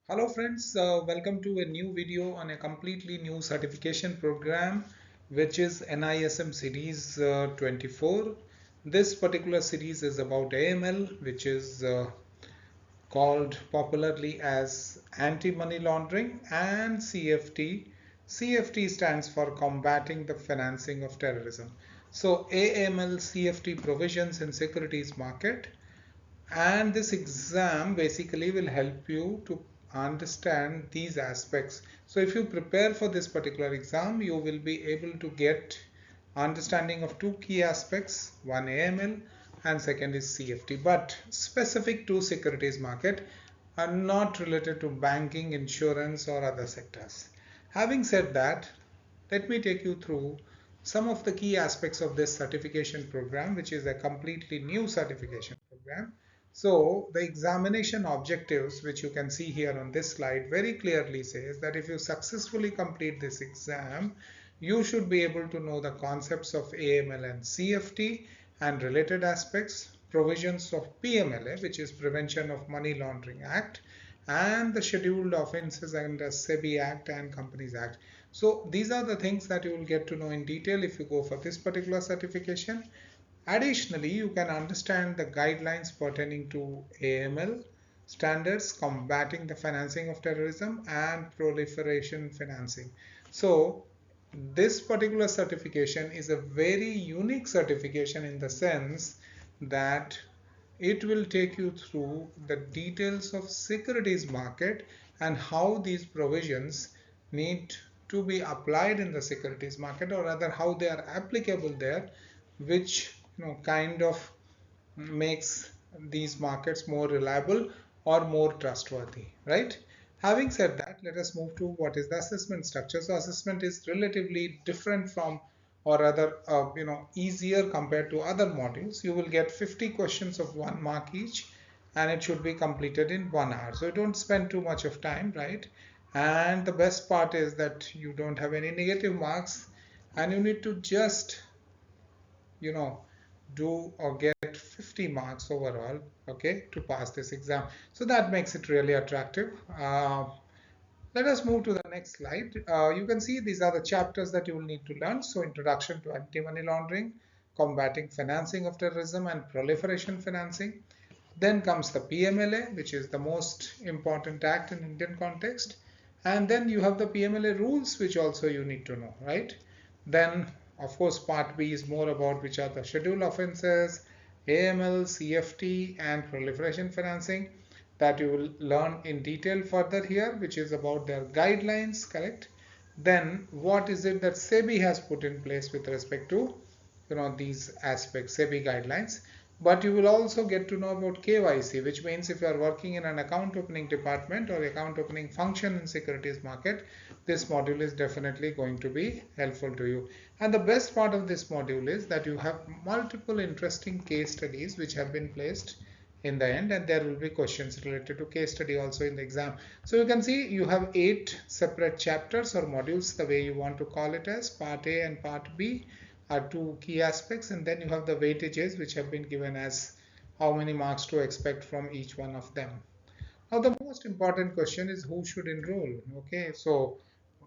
Hello friends, welcome to a new video on a completely new certification program which is NISM Series 24. This particular series is about AML, which is called popularly as anti-money laundering, and CFT. CFT stands for combating the financing of terrorism. So AML CFT provisions in securities market, and this exam basically will help you to understand these aspects. So if you prepare for this particular exam, you will be able to get understanding of two key aspects, one AML and second is CFT, but specific to securities market and not related to banking, insurance or other sectors. Having said that, let me take you through some of the key aspects of this certification program, which is a completely new certification program. So the examination objectives, which you can see here on this slide, very clearly says that if you successfully complete this exam, you should be able to know the concepts of AML and CFT and related aspects, provisions of PMLA, which is Prevention of Money Laundering Act, and the scheduled offenses under SEBI Act and Companies Act. So these are the things that you will get to know in detail if you go for this particular certification. Additionally, you can understand the guidelines pertaining to AML standards, combating the financing of terrorism and proliferation financing. So this particular certification is a very unique certification in the sense that it will take you through the details of securities market and how these provisions need to be applied in the securities market, or rather how they are applicable there, which kind of makes these markets more reliable or more trustworthy, right? Having said that, let us move to what is the assessment structure. So assessment is relatively different from, or rather easier compared to other modules. You will get 50 questions of 1 mark each, and it should be completed in 1 hour, so you don't spend too much of time, right? And the best part is that you don't have any negative marks, and you need to just you know do or get 50 marks overall, okay, to pass this exam. So that makes it really attractive. Let us move to the next slide. You can see these are the chapters that you will need to learn. So introduction to anti-money laundering, combating financing of terrorism and proliferation financing. Then comes the PMLA, which is the most important act in Indian context. And then you have the PMLA rules, which also you need to know, right? Then, of course, part B is more about which are the scheduled offenses, AML, CFT, and proliferation financing, that you will learn in detail further here, which is about their guidelines, correct? Then, what is it that SEBI has put in place with respect to these aspects, SEBI guidelines. But you will also get to know about KYC, which means if you are working in an account opening department or account opening function in securities market, this module is definitely going to be helpful to you. And the best part of this module is that you have multiple interesting case studies which have been placed in the end, and there will be questions related to case study also in the exam. So you can see you have 8 separate chapters or modules, the way you want to call it, as part A and part B are two key aspects, and then you have the weightages which have been given as how many marks to expect from each one of them. Now the most important question is who should enroll. Okay, so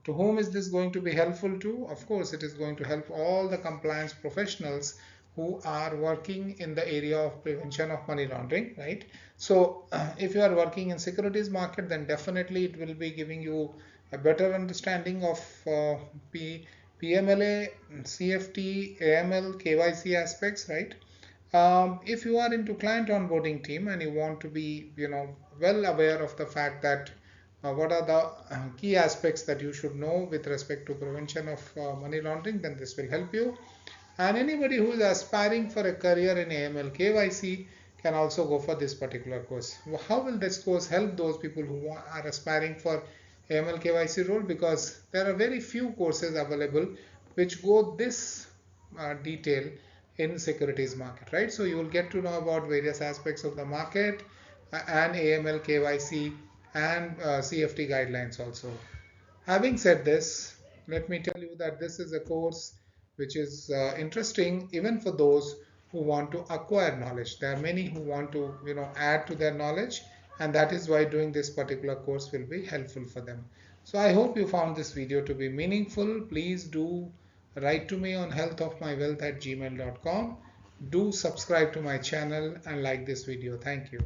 to whom is this going to be helpful to? Of course, it is going to help all the compliance professionals who are working in the area of prevention of money laundering, right? So if you are working in securities market, then definitely it will be giving you a better understanding of PMLA, CFT, AML, KYC aspects, right? If you are into client onboarding team and you want to be well aware of the fact that what are the key aspects that you should know with respect to prevention of money laundering, then this will help you. And anybody who is aspiring for a career in AML KYC can also go for this particular course. How will this course help those people who are aspiring for AML KYC role? Because there are very few courses available which go this detail in securities market, right? So you will get to know about various aspects of the market and AML KYC and CFT guidelines also. Having said this, let me tell you that this is a course which is interesting even for those who want to acquire knowledge. There are many who want to add to their knowledge, and that is why doing this particular course will be helpful for them. So I hope you found this video to be meaningful. Please do write to me on healthofmywealth@gmail.com. Do subscribe to my channel and like this video. Thank you.